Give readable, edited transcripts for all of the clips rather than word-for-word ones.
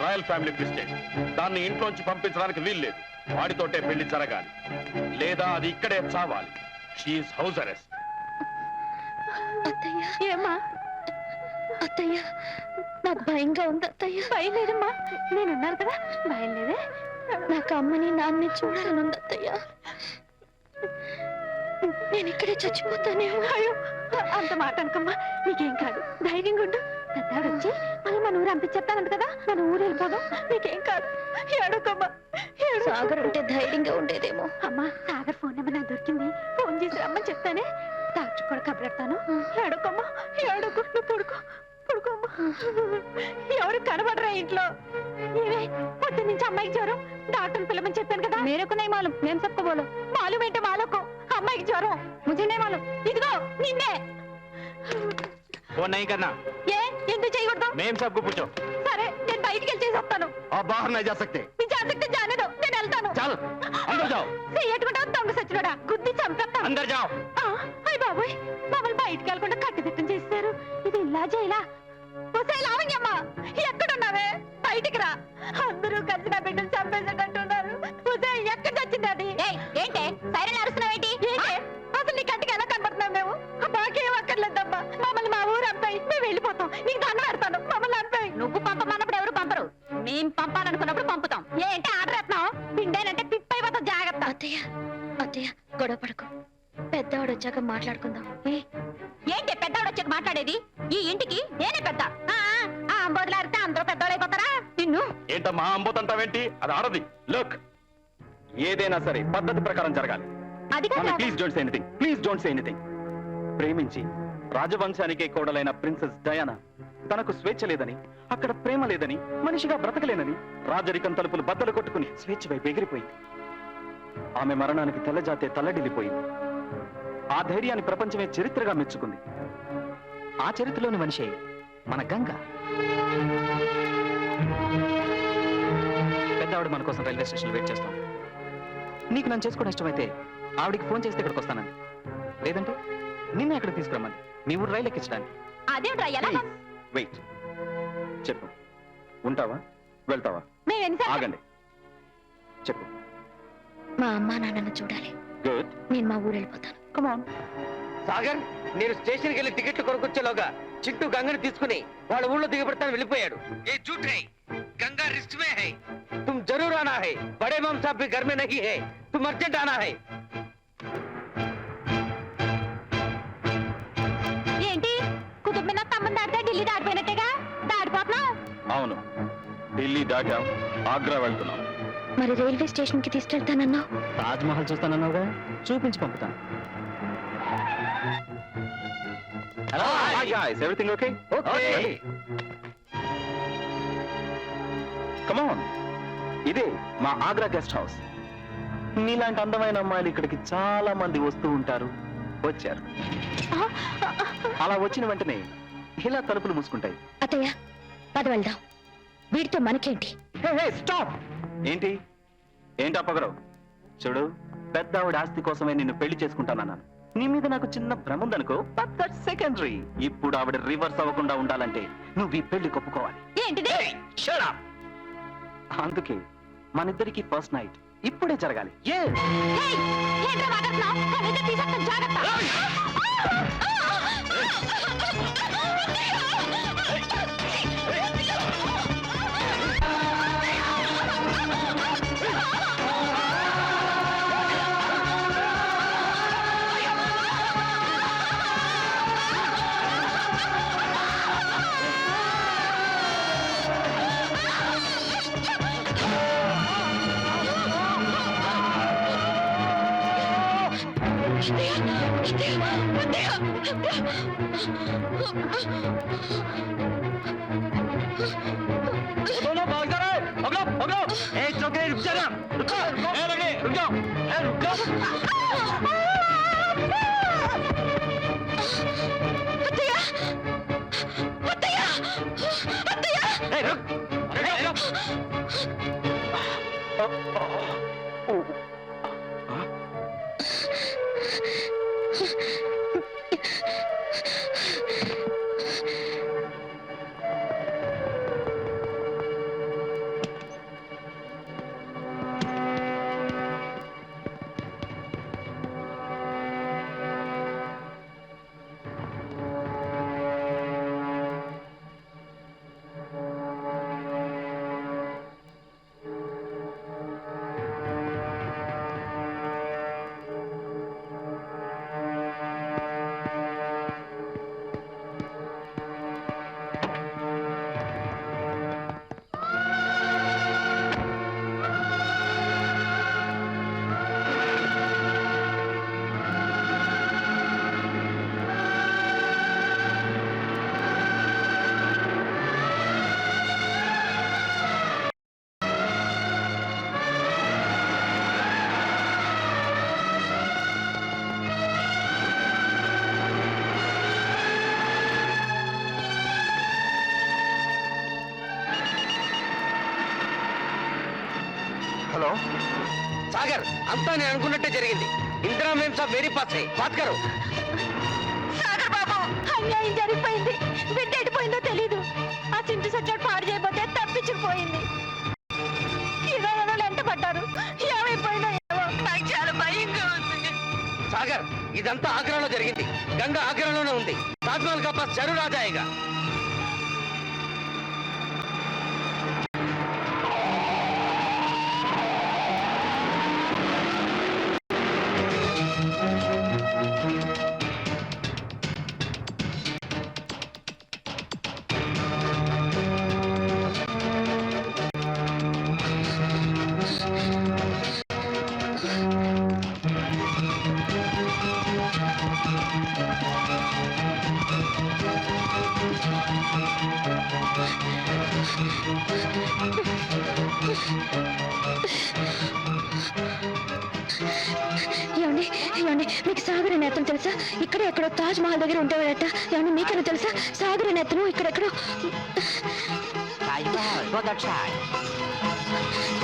Royal family president. దాన్ని ఇంట్లోంచి పంపించడానికి వీల్లేదు. వాడితోటే పెళ్లి జరగాలి, లేదా అది ఇక్కడే చావాలి. She's house arrest. అత్తయ్య ఏమా? అత్తయ్య నాకు భయంగా ఉంది అత్తయ్య. భయం లేదమ్మా, నేనున్నాను కదా, భయం లేదే. నాకు అమ్మని నాన్నని చూడాలని ఉంది అత్తయ్య. నేను ఇక్కడే చచ్చిపోతానేమో. అయ్యో అంత మాట అనుకమ్మా, నీకేం కాదు, ధైర్యంగా ఉండు. పెద్దాడు వచ్చి మళ్ళీ మన ఊరు పంపించేస్తానంట కదా, మన ఊరు వెళ్ళిపోదాం, నీకేం కాదు. ఏడుకోమ్మా. సాగర్ ఉంటే ధైర్యంగా ఉండేదేమో. అమ్మా సాగర్ ఫోన్ నెంబర్ నాకు దొరికింది, ఫోన్ చేసి రమ్మని చెప్తానే. డాక్టర్ కూడా కబడెడతాను. ఏడుకోమ్మా, ఏడుకో, నువ్వు పడుకో, పడుకోమ్మా. ఎవరు కనబడరా ఇంట్లో? ఏమే పొద్దు నుంచి అమ్మాయికి జ్వరం, డాక్టర్ పిల్లమని చెప్పాను కదా. మేరకున్నాయి మాలు, మేము చెప్పుకోబోలు. మాలు ఏంటే మాలకు, అమ్మాయికి జ్వరం, ముజనే మాలు. ఇదిగో నిన్నే. फोन नहीं करना। ये ఎందుకు చేయకూడదు? మేము सबको पूछो। సరే నేను బయటికి వెళ్ళి చేసి వస్తాను। आप बाहर नहीं जा सकते। నేను जा सकते जाने दो, నేను వెళ్తాను। चल अंदर जाओ। చేయట్టుకుంటా దొంగ సచ్చినోడా, గుద్ది చంపేస్తాను। अंदर जाओ। అయ్ బాబోయ్, మమ్మల్ని బయటికి వెళ్ళకుండా కట్టుదిట్టం చేస్తారు। ఇది ఇలా చేయలా? ఒసేయ్ లావణ్యమ్మ, ఎక్కడున్నావే? బయటికి రా, అందరూ కలిసి నా బిడ్డను చంపేసేటట్టున్నారు। ఒసేయ్ ఎక్కడ చచ్చింది అది? ఏంటే సైరన్ అరుస్తున్నావేంటి? అసలు నీ కంటికి ఎలా కనబడుతున్నాం మేము? మాకేం అక్కర్లేదమ్మా, మమ్మల్ని మా ఊరు అంపాయి, మేము వెళ్ళిపోతాం, నీకు దండ పెడతాను, మమ్మల్ని అంపాయి। నువ్వు పంపమన్నప్పుడు ఎవరు పంపరు, మేము పంపాలనుకున్నప్పుడు పంపుతాం। ఏంటి ఆర్డర్ ఎత్తున్నావు? పిండేనంటే పిప్పైపోతాం, జాగ్రత్త। అత్తయ్య అత్తయ్య గొడవ పడకు, పెద్దవాడు వచ్చాక మాట్లాడుకుందాం। ఏంటి పెద్దవాడు వచ్చాక మాట్లాడేది? ఈ ఇంటికి నేనే పెద్ద, ఆ అంబోదులాడితే అందరూ పెద్దవాళ్ళైపోతారా? నిన్ను ఏంటమ్మా అంబోతంటావేంటి? అది ఆడది. లుక్, ఏదైనా సరే పద్ధతి ప్రకారం జరగాలి। అది కాదు, please don't say anything, please don't say anything. ప్రేమించి రాజవంశానికే కోడలైన ప్రిన్సెస్ డయానా తనకు స్వేచ్ఛ లేదని, అక్కడ ప్రేమ లేదని, మనిషిగా బ్రతకలేనని రాజరికం తలుపులు బద్దలు కొట్టుకుని స్వేచ్ఛ వైపు ఎగిరిపోయింది। ఆమె మరణానికి తెల్లజాతే తల్లడిల్లిపోయింది। ఆ ధైర్యాన్ని ప్రపంచమే చరిత్రగా మెచ్చుకుంది। ఆ చరిత్రలోని మనిషే మన గంగ। పెద్దవాడు మన కోసం రైల్వే స్టేషన్ వెయిట్ చేస్తాం। నీకు నన్ను చేసుకోవడం ఇష్టమైతే ఆవిడికి ఫోన్ చేస్తే ఇక్కడికి వస్తానండి, లేదంటే నిన్న ఎక్కడికి తీసుకురమ్మంది, మీ ఊరు రైలు ఎక్కించడానికి। వెయిట్, చెప్పు, ఉంటావా వెళ్తావా? ఆగండి, చెప్పు। మా అమ్మా నాన్నను చూడాలి। గుడ్, నేను మా ఊరు వెళ్ళిపోతాను। కమాన్ సాగర్, నేను స్టేషన్కి వెళ్ళి టికెట్లు కొనుక్కొచ్చేలోగా చింటూ గంగని తీసుకుని వాళ్ళ ఊళ్ళో దిగబడతాను వెళ్ళిపోయాడు। ఏ झूठ है, गंगा रिस्क में है, तुम जरूर आना है, बड़े इमाम साहब भी घर में नहीं है, तुम अर्जेंट आना है। ఏంటి కుతుబ్ మినార్ తమ్మని దాటితే ఢిల్లీ దాటిపోయినట్టేగా? దాటిపోతున్నావు? అవును, ఢిల్లీ దాటాం, ఆగ్రా వెళ్తున్నాం। మరి రైల్వే స్టేషన్ కి తీసుకెళ్తానన్నావు? తాజ్ మహల్ చూస్తానన్నావుగా, చూపించి పంపుతాను। Hello, hi guys, everything okay? Okay. Come on. ఇదే మా ఆగ్రా గెస్ట్ హౌస్। నీలాంటి అందమైన అమ్మాయిలు ఇక్కడికి చాలా మంది వస్తూ ఉంటారు, వచ్చారు। అలా వచ్చిన వెంటనే ఇలా తలుపులు మూసుకుంటాయి। అత్తయ్య పద వెళ్దాం, వీడితో మనకేంటి? స్టాప్! ఏంటి ఏంటి అప్పగరవు? చూడు, పెద్ద ఆవిడ ఆస్తి కోసమే నిన్ను పెళ్లి చేసుకుంటానన్నాను। నీ మీద నాకు చిన్న భ్రమ ఉందనుకో, బట్ దట్ సెకండరీ। ఇప్పుడు ఆవిడ రివర్స్ అవ్వకుండా ఉండాలంటే నువ్వు ఈ పెళ్లి కొప్పుకోవాలి। ఏంటిది? Shut up! అందుకే మనిద్దరికి ఫస్ట్ నైట్ ఇప్పుడే జరగాలి। ఏంట్రా మాట్లాడుతున్నావు? కనీసం తీసేస్తాను, జాగ్రత్త। दोनों भाग जा रहे हैं, पकड़ो पकड़ो। ए चौके रुक जा ना, रुको, ए लगे रुक जाओ, ए रुक जाओ। అత్తయ్య అత్తయ్య అత్తయ్య, ए रुक, रुक। హలో సాగర్ అంతా నేను అనుకున్నట్టే జరిగింది. ఇందిరా మేం సాబ్ మేరీ పాస్ హై, బాత్ కరో. సాగర్ బాబు, అన్యాయం జరిగిపోయింది. బిడ్డ ఎడిపోయిందో తెలీదు. ఆ చింటి సచ్చాడు పాడు చేయబోతే తప్పించుకుపోయింది. ఏదో ఎంట పడ్డారు. ఏమైపోయిందో ఏమో, నాకు చాలా భయంగా ఉంది. సాగర్ ఇదంతా ఆగ్రాలో జరిగింది. గంగా ఆగ్రాలోనే ఉంది. తాజ్మహల్ కా పాస్ జరూర్ ఆ జాయేగా. ఏమండి ఏమండి, మీకు సాగర్ అనే అతను తెలుసా? ఇక్కడే ఎక్కడో తాజ్ మహల్ దగ్గర ఉండేవాడట. ఏమండి మీకన్నా తెలుసా? సాగర్ అనే అతను ఇక్కడెక్కడో.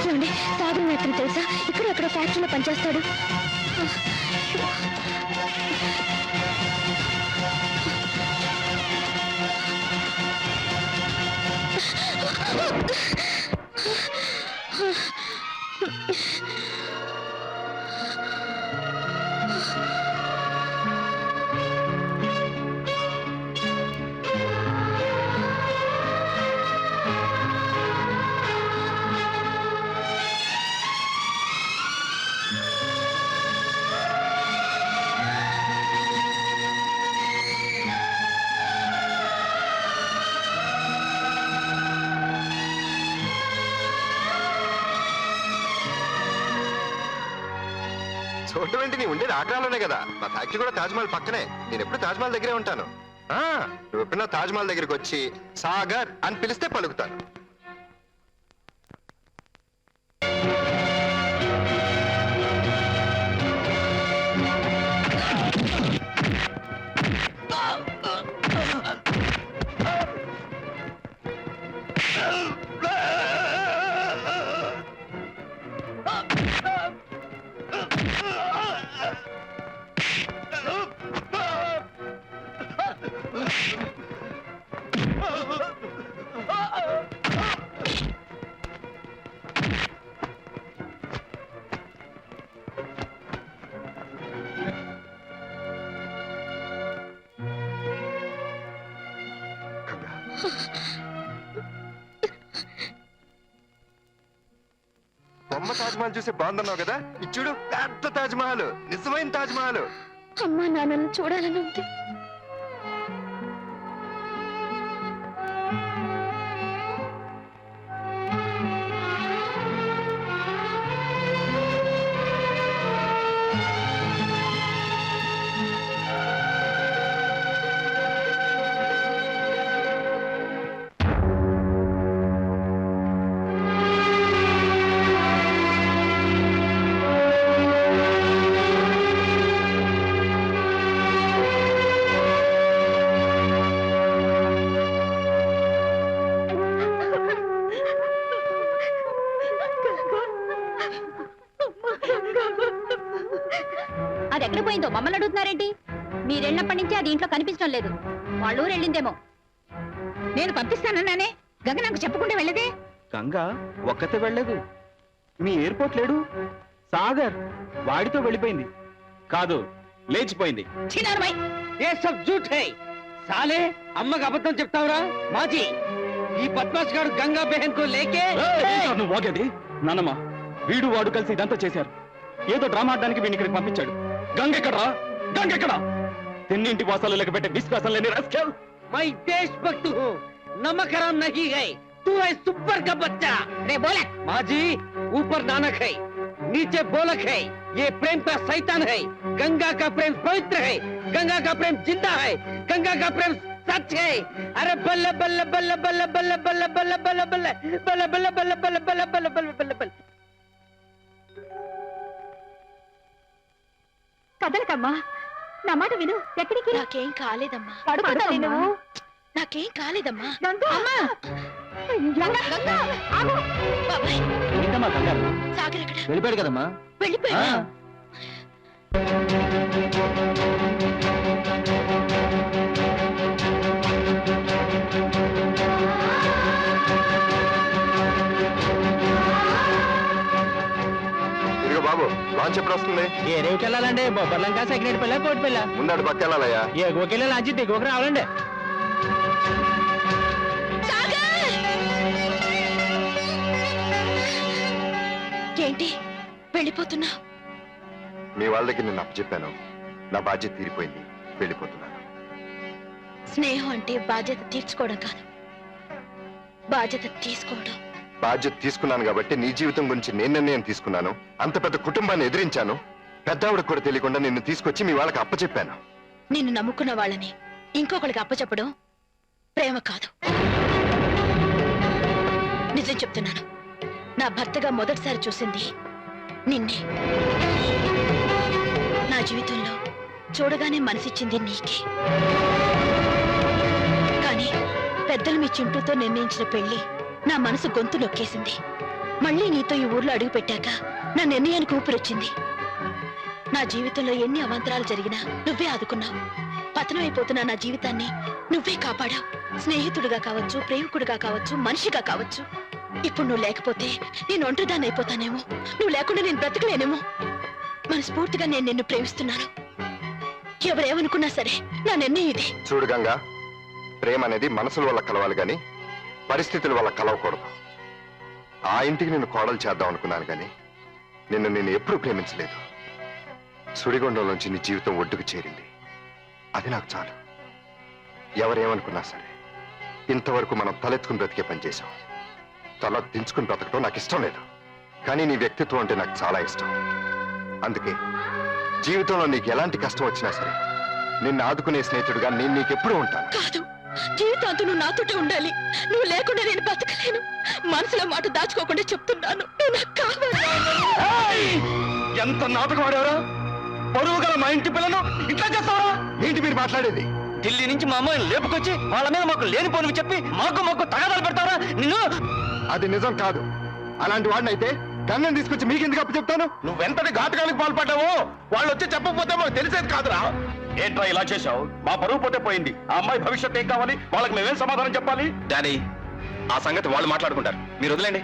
ఏమండి సాగర్ అనే అతను తెలుసా? ఇక్కడ ఎక్కడో ఫ్యాక్టరీలో పనిచేస్తాడు. చోటు వెంట నీ ఉండేది ఆగ్రాలోనే కదా. మా ఫ్యాక్టరీ కూడా తాజ్మహల్ పక్కనే. నేను ఎప్పుడు తాజ్మహల్ దగ్గరే ఉంటాను. నువ్వు ఎప్పుడన్నా తాజ్మహల్ దగ్గరికి వచ్చి సాగర్ అని పిలిస్తే పలుకుతాను. బొమ్మ తాజ్మహల్ చూసి బాగుందన్నావు కదా. ఇది చూడు, పెద్ద తాజ్మహల్, నిజమైన తాజ్మహల్. అమ్మా నాన్నను చూడాలని ఉంది. అది ఎక్కడ పోయిందో మమ్మల్ని అడుగుతున్నారేంటి? మీరెళ్ళినప్పటి నుంచి అది ఇంట్లో కనిపించడం లేదు. వాళ్ళ ఊరు వెళ్ళిందేమో. నేను పంపిస్తానన్నానే, గంగ నాకు చెప్పకుండా వెళ్ళదే. గంగ ఒక్కతే వెళ్ళలేదు. మీ ఎయిర్పోర్ట్ లేడు సాగర్, వాడితో వెళ్ళిపోయింది. కాదు, లేచిపోయింది. చిన్నారమై ఏ సబ్ జూట్ హై. సాలే అమ్మకి అబద్ధం చెప్తావురా మాజీ. ఈ బద్మాష్ గారు గంగా బెహన్ కో లేకే. నువ్వు వాగేది నాన్నమ్మ. వీడు వాడు కలిసి ఇదంతా చేశారు. ఏదో డ్రామా ఆడడానికి వీడిని ఇక్కడికి పంపించాడు. గంగెక్కడా? గంగెక్కడా? తిన్నింటి వాసాలు లెక్క పెట్టే విశ్వాసం లేని రాస్కెల్. मैं देशभक्त हूँ, नमक हराम नहीं है. तू है सुपर का बच्चा. రే బోలక్, माँ जी, ऊपर नानक है, नीचे बोलक है. ये प्रेम का शैतान है. गंगा का प्रेम पवित्र है. गंगा का प्रेम जिंदा है. गंगा का प्रेम सच है. अरे बल्ले बल्ले बल्ले बल्ले बल्ले बल्ले बल्ले बल्ले बल्ले बल्ले बल्ले बल्ले बल्ले बल्ले बल्ले बल्ले बल्ले बल्ले. కదలకమ్మా, నా మాట విను. ఎక్కడికి? నాకేం కాలేదమ్మా. పడుకోవాలి నువ్వు. నాకేం కాలేదమ్మా. అమ్మా గంగా, ఆగు. బాబాయ్, ఏంటమ్మా కంగారు? సాగర్ ఎక్కడ? వెళ్ళిపోయాడు కదమ్మా. వెళ్ళిపోయాడా? ఇదిగో బాబు లాంచ్ ఎప్పుడు వస్తుంది? ఏ రేవుకి వెళ్ళాలండి? బొబ్బర్లంక సెకండ్ పిల్ల కోటి పిల్ల ముందడు పక్క వెళ్ళాలయ్యా. ఏ గోకెళ్ళి లాంచి దిగువకు రావాలండి. ఏంటి వెళ్ళిపోతున్నా? మీ వాళ్ళ దగ్గర నేను అప్పచెప్పాను. నా బాధ్యత తీరిపోయింది, వెళ్ళిపోతున్నాను. స్నేహం అంటే బాధ్యత తీర్చుకోవడం కాదు, బాధ్యత తీసుకోవడం. బాధ్యత తీసుకున్నాను కాబట్టి నీ జీవితం గురించి నేను నిర్ణయం తీసుకున్నాను. అంత పెద్ద కుటుంబాన్ని ఎదిరించాను. పెద్దవాడికి కూడా తెలియకుండా నిన్ను తీసుకొచ్చి మీ వాళ్ళకి అప్పచెప్పాను. నిన్ను నమ్ముకున్న వాళ్ళని ఇంకొకరికి అప్పచెప్పడం ప్రేమ కాదు. నిజం చెప్తున్నాను, నా భర్తగా మొదటిసారి చూసింది నిన్నే. నా జీవితంలో చూడగానే మనసిచ్చింది నీకే. కానీ పెద్దలు మీ చింటూతో నిర్ణయించిన పెళ్లి నా మనసు గొంతు నొక్కేసింది. మళ్ళీ నీతో ఈ ఊర్లో అడుగు పెట్టాక నా నిర్ణయానికి ఊపిరొచ్చింది. నా జీవితంలో ఎన్ని అవాంతరాలు జరిగినా నువ్వే ఆదుకున్నావు. పతనమైపోతున్న నా జీవితాన్ని నువ్వే కాపాడావు. స్నేహితుడిగా కావచ్చు, ప్రేమికుడిగా కావచ్చు, మనిషిగా కావచ్చు. ఇప్పుడు నువ్వు లేకపోతే నేను ఒంటరిదాన్ని అయిపోతానేమో. నువ్వు లేకుండా నేను బ్రతకలేనేమో. మనస్ఫూర్తిగా నేను నిన్ను ప్రేమిస్తున్నాను. ఎవరేమనుకున్నా సరే నా నిర్ణయం ఇది. చూడు గంగా, ప్రేమ అనేది మనసుల వల్ల కలవాలి గాని పరిస్థితుల వల్ల కలవకూడదు. ఆ ఇంటికి నేను కోడలు చేద్దాం అనుకున్నాను గాని నేను ఎప్పుడూ ప్రేమించలేదు. సుడిగుండంలోంచి నీ జీవితం ఒడ్డుకు చేరింది, అది నాకు చాలు. ఎవరేమనుకున్నా సరే ఇంతవరకు మనం తలెత్తుకుని బ్రతికే పని చేశాం. తల దించుకుని బ్రతకడం నాకు ఇష్టం లేదు. కానీ నీ వ్యక్తిత్వం అంటే నాకు చాలా ఇష్టం. అందుకే జీవితంలో నీకు ఎలాంటి కష్టం వచ్చినా సరే నిన్ను ఆదుకునే స్నేహితుడిగా నేను నీకెప్పుడూ ఉంటాను. కాదు, జీవితాంతం నువ్వు నాతోటే ఉండాలి. నువ్వు లేకుండా నేను బతకలేను. మనసులో మాట దాచుకోకుండా చెప్తున్నాను, నువ్వు నాకు కావాలి. ఎంత నాటకం ఆడారా? పరువు గల మా ఇంటి పిల్లను ఇట్లా చేస్తావా? ఏంటి మీరు మాట్లాడేది? ఢిల్లీ నుంచి మా అమ్మాయిని లేపుకొచ్చి వాళ్ళ మీద మాకు లేని పనులు చెప్పి మాకు తగాదాలు పెడతారా నిన్ను? అది నిజం కాదు. అలాంటి వాడినైతే గంగని తీసుకొచ్చి మీకెందుకు అప్పు చెప్తాను? నువ్వెంతటి ఘాతకానికి పాల్పడ్డావో వాళ్ళు వచ్చి చెప్పకపోతే మాకు తెలిసేది కాదురా. ఏంట్రా ఇలా చేశావు? మా పరువు పోతే పోయింది. ఆ అమ్మాయి భవిష్యత్తు ఏం కావాలి? వాళ్ళకి మేమేం సమాధానం చెప్పాలి? డాడీ, ఆ సంగతి వాళ్ళు మాట్లాడుకుంటారు, మీరు వదిలేండి.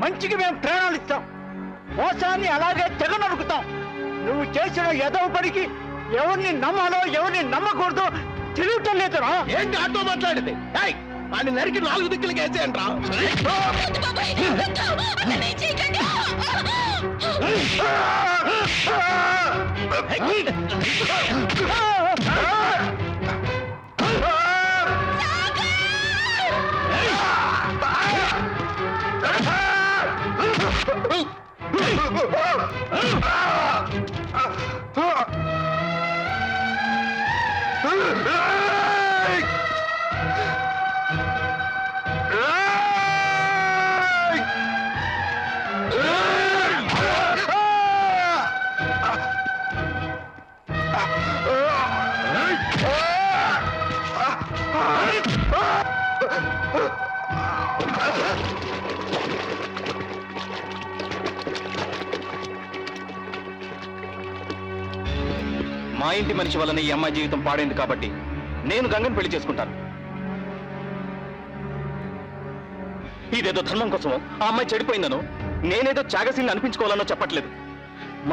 మంచికి మేము ప్రాణాలు ఇస్తాం, మోసాన్ని అలాగే తెగ నరుకుతాం. నువ్వు చేసిన ఎదవ పనికి ఎవరిని నమ్మాలో ఎవరిని నమ్మకూడదో తెలియటం లేదురా. ఏంటి ఆటో మాట్లాడింది? వాడిని నరికి 4 దిక్కులకి వేసేయంట్రా. వద్దు బాబాయ్, వద్దు. అతన్ని చేయకండి. మా ఇంటి మనిషి వలన ఈ అమ్మాయి జీవితం పాడైంది కాబట్టి నేను గంగని పెళ్లి చేసుకుంటాను. ఇదేదో ధర్మం కోసమో ఆ అమ్మాయి చెడిపోయిందనో నేనేదో త్యాగశీలిని అనిపించుకోవాలనో చెప్పట్లేదు.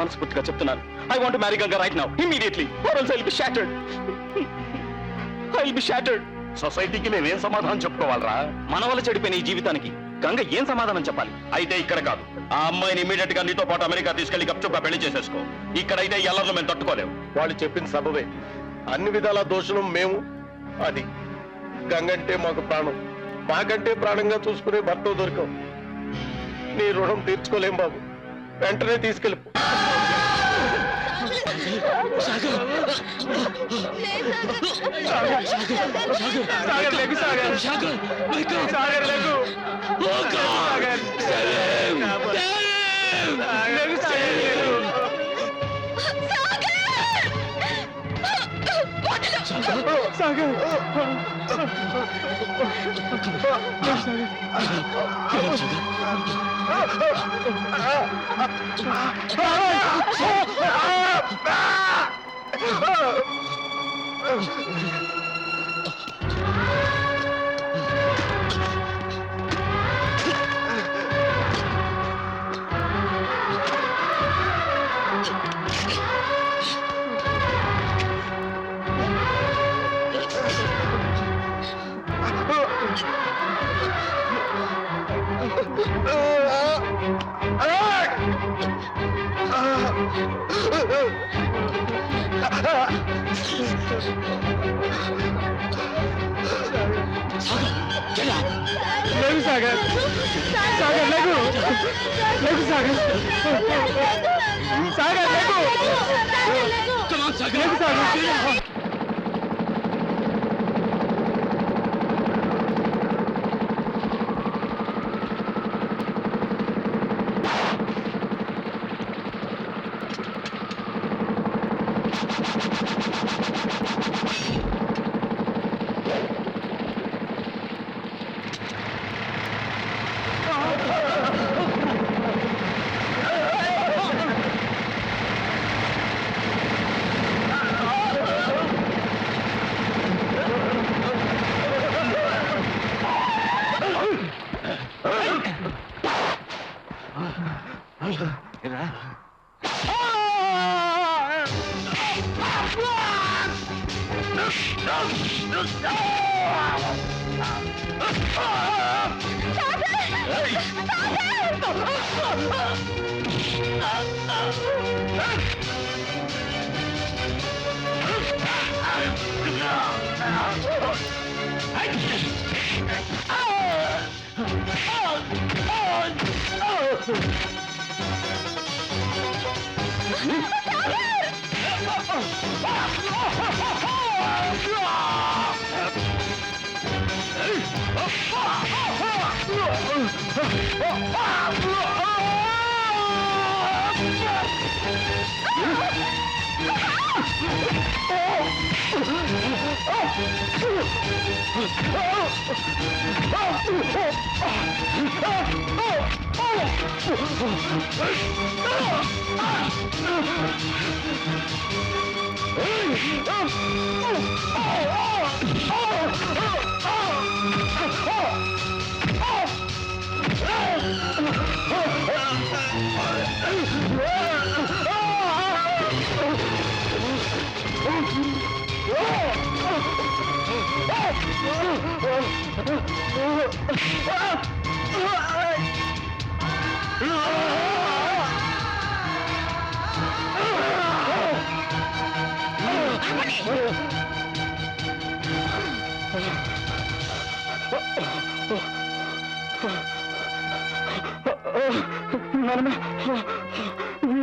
మనస్ఫూర్తిగా చెప్తున్నాను. I want marry Ganga right now, immediately, or else I'll be shattered. I'll be shattered. సొసైటీకి మేమేం సమాధానం చెప్పుకోవాలరా? మన వల్ల చెడిపోయిన ఈ జీవితానికి గంగ ఏం సమాధానం చెప్పాలి? అయితే ఇక్కడ కాదు, ఆ అమ్మాయిని ఇమీడియట్ గా నీతో పాటు అమెరికా తీసుకెళ్లి గప్చుప్గా పెళ్లి చేసేసుకో. ఇక్కడైతే ఎల్లర్లు మేము తట్టుకోలేము. వాళ్ళు చెప్పింది సబబే. అన్ని విధాల దోషులం మేము. అది గంగంటే మాకు ప్రాణం. మాకంటే ప్రాణంగా చూసుకునే భర్త దొరికాం. నీ రుణం తీర్చుకోలేం బాబు. వెంటనే తీసుకెళ్ళిపో. సాగర్ లేవు సాగర్, సాగర్ లేకు, లేకు సాగర్, సాగర్ లేకు, లేకు సాగర్.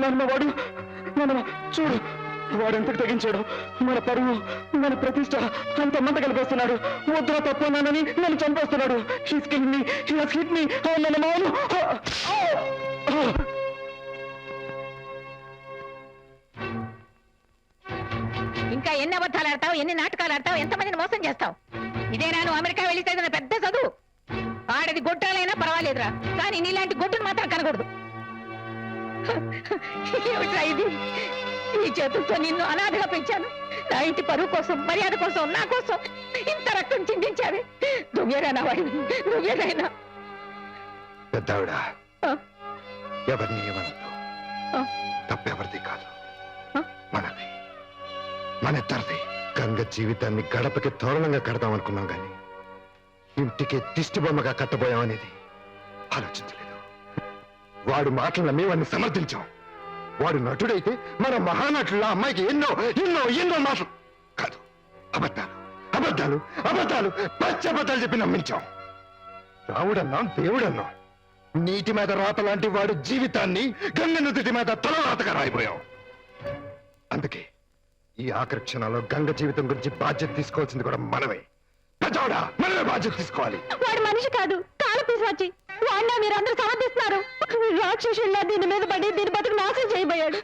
నన్ను వాడు నన్ను చూడు, వాడు ఎంతకు తెగించాడు. మన పరువు, మన ప్రతిష్ట అంత మంట కలిపేస్తున్నాడు. వద్దురా తప్పన్నానని నన్ను చంపేస్తున్నాడు. నన్ను మాను. ఇంకా ఎన్ని అబద్ధాలు ఆడతావు, ఎన్ని నాటకాలు ఆడతావు, ఎంతమందిని మోసం చేస్తావు? ఇదేనా నువ్వు అమెరికా వెళ్ళి చదివిన పెద్ద చదువు? ఆడది గొడ్డాలైనా పర్వాలేదురా, కానీ నీలాంటి గొడ్డును మాత్రం కనకూడదు. ఏమిట్రా ఇది? ఈ చేతులతో నిన్ను అనాథగా పెంచాను. నా ఇంటి పరువు కోసం, మర్యాద కోసం, నా కోసం ఇంత రక్తం చిందించావే. నువ్వేనా నా వాడిని? నువ్వేనైనా పెద్దావిడ ఎవరిని ఏమనద్దు. తప్పెవరిది కాదు, మనది, మన ఇద్దరిది. గంగ జీవితాన్ని గడపకి తోరణంగా కడదాం అనుకున్నాం గాని ఇంటికి దిష్టి బొమ్మగా కట్టబోయామనేది ఆలోచించలేదు. వాడు మాటలు నమ్మి వాడిని సమర్థించాం. వాడు నటుడైతే మన మహానటుల అమ్మాయికి ఎన్నో ఎన్నో ఎన్నో మాటలు కాదు, అబద్ధాలు అబద్ధాలు అబద్ధాలు పచ్చి అబద్ధాలు చెప్పి నమ్మించాం. రావుడన్నాం, దేవుడన్నాం. నీటి మీద రాత లాంటి వాడు జీవితాన్ని గంగ నుదుటి మీద తలరాతగా రాయిపోయాం. అందుకే ఈ ఆఖరి క్షణాల్లో గంగ జీవితం గురించి బాధ్యత తీసుకోవాల్సింది కూడా మనమే. పెద్దవాడా, మనమే బాధ్యత తీసుకోవాలి. వాడు మనిషి కాదు, కాలు పిశాచి. వాడినా మీరందరూ సమర్థిస్తున్నారు. రాక్షసుల్లా దీని మీద పడి దీని బతుకు నాశనం చేయబోయాడు.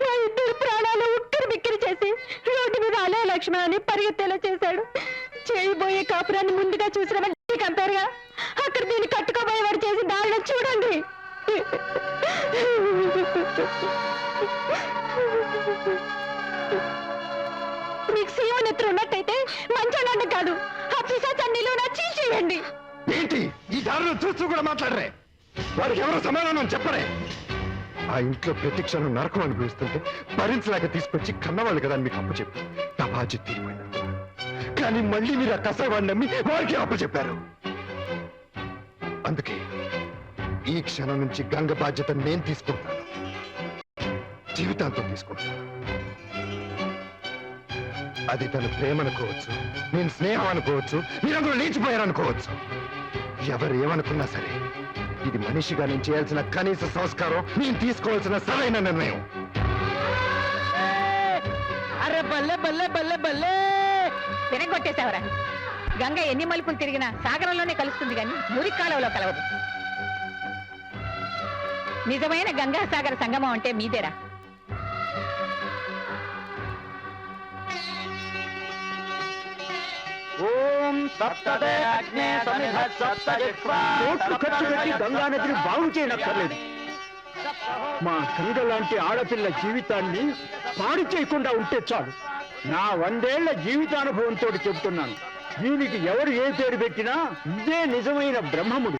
మా ఇద్దరు ప్రాణాలు ఉక్కిరి బిక్కిరి చేసి రోడ్డు మీద అలే లక్ష్మణ్ అని పరిగెత్తేలా చేశాడు. చేయబోయే కాపురాన్ని ముందుగా చూసిన వెంటనే కంపారుగా అక్కడ దీన్ని కట్టుకోబోయేవాడు చేసి దారిలో చూడండి. మీకు సీఎం ఎత్తులు ఉన్నట్టయితే మంచోళ్ళండి కాదు ఆ పిశాచాన్ని నిలువునా చీల్చేయండి. ఏంటి ఈ దారిలో చూస్తూ కూడా మాట్లాడరే? వారికి ఎవరు సమాధానం చెప్పరే? ఆ ఇంట్లో ప్రతి క్షణం నరకం అనుభవిస్తుంటే భరించలేక తీసుకొచ్చి కన్నవాళ్ళు కదా అని మీకు అప్పు చెప్పి నా బాధ్యత తీరిపోయినట్టు. కానీ మళ్ళీ మీరు ఆ కసావాడిని నమ్మి వారికి అప్పు చెప్పారు. అందుకే ఈ క్షణం నుంచి గంగ బాధ్యత నేను తీసుకుంటాను, జీవితాంతం తీసుకుంటాను. అది తన ప్రేమ అనుకోవచ్చు, నేను స్నేహం అనుకోవచ్చు, మీరందరూ లేచిపోయారనుకోవచ్చు. ఎవరు ఏమనుకున్నా సరే ఇది మనిషిగా నేను చేయాల్సిన కనీస సంస్కారం, నేను తీసుకోవాల్సిన సరైన నిర్ణయం. అరే బల్లె బల్లె బల్లె బల్లె వినగొట్టేశావరా. గంగ ఎన్ని మలుపులు తిరిగినా సాగరంలోనే కలుస్తుంది కానీ మురికి కాలువలో కలవదు. నిజమైన గంగాసాగర సంగమం అంటే మీదేరా. ఓం సప్తదే అగ్నే సమిధ సప్తజిహ్వా. కోట్లు ఖర్చు పెట్టి గంగా నదిని బాగు చేయనక్కర్లేదు. మా గంగ లాంటి ఆడపిల్ల జీవితాన్ని పాడు చేయకుండా ఉంటే చాలు. నా 100 ఏళ్ల జీవితానుభవంతో చెబుతున్నాను. దీనికి ఎవరు ఏ పేరు పెట్టినా ఇదే నిజమైన బ్రహ్మముడు.